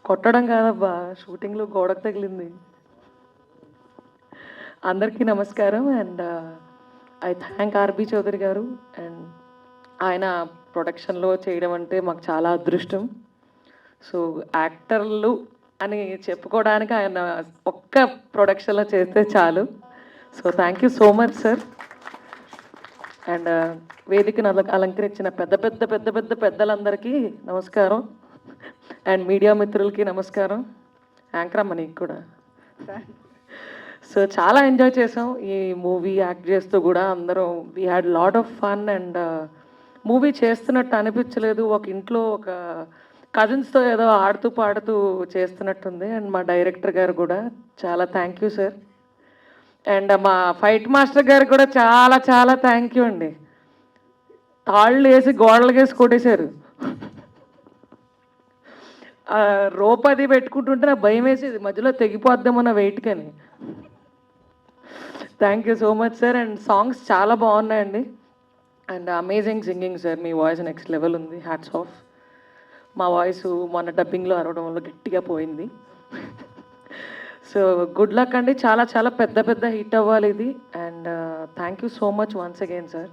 కొట్టడం కాదబ్బా, షూటింగ్లో గోడకు తగిలింది. అందరికీ నమస్కారం. And I thank RB Chaudhary గారు. అండ్ ఆయన ప్రొడక్షన్లో చేయడం అంటే మాకు చాలా అదృష్టం. సో యాక్టర్లు అని చెప్పుకోవడానికి ఆయన ఒక్క ప్రొడక్షన్లో చేస్తే చాలు. So thank you so much sir. And వేదికను అలంకరించిన పెద్ద పెద్ద పెద్ద పెద్ద పెద్దలందరికీ నమస్కారం. అండ్ మీడియా మిత్రులకి నమస్కారం. యాంకర్ అమ్మ నీకు కూడా. సో చాలా ఎంజాయ్ చేసాం ఈ మూవీ యాక్ట్ చేస్తూ కూడా. అందరం we had lot of fun. And movie చేస్తున్నట్టు అనిపించలేదు. ఒక ఇంట్లో ఒక కజిన్స్తో ఏదో ఆడుతూ పాడుతూ చేస్తున్నట్టుంది. అండ్ మా డైరెక్టర్ గారు కూడా చాలా థ్యాంక్ యూ సార్. అండ్ మా ఫైట్ మాస్టర్ గారు కూడా చాలా చాలా థ్యాంక్ యూ అండి. తాళ్ళు వేసి గోడలు వేసి కొట్టేశారు. రోప్ అది పెట్టుకుంటుంటే నాకు భయం వేసేది, మధ్యలో తెగిపోద్దామన్న వెయిట్ కానీ. Thank you so much sir. And songs చాలా బాగున్నాయండి. And amazing singing sir. మీ వాయిస్ నెక్స్ట్ లెవెల్ ఉంది. Hats off. మా వాయిస్ మొన్న డబ్బింగ్లో అరవడం వల్ల గట్టిగా పోయింది. సో గుడ్ లక్ అండి. చాలా చాలా పెద్ద పెద్ద హిట్ అవ్వాలి ఇది. And thank you so much once again sir.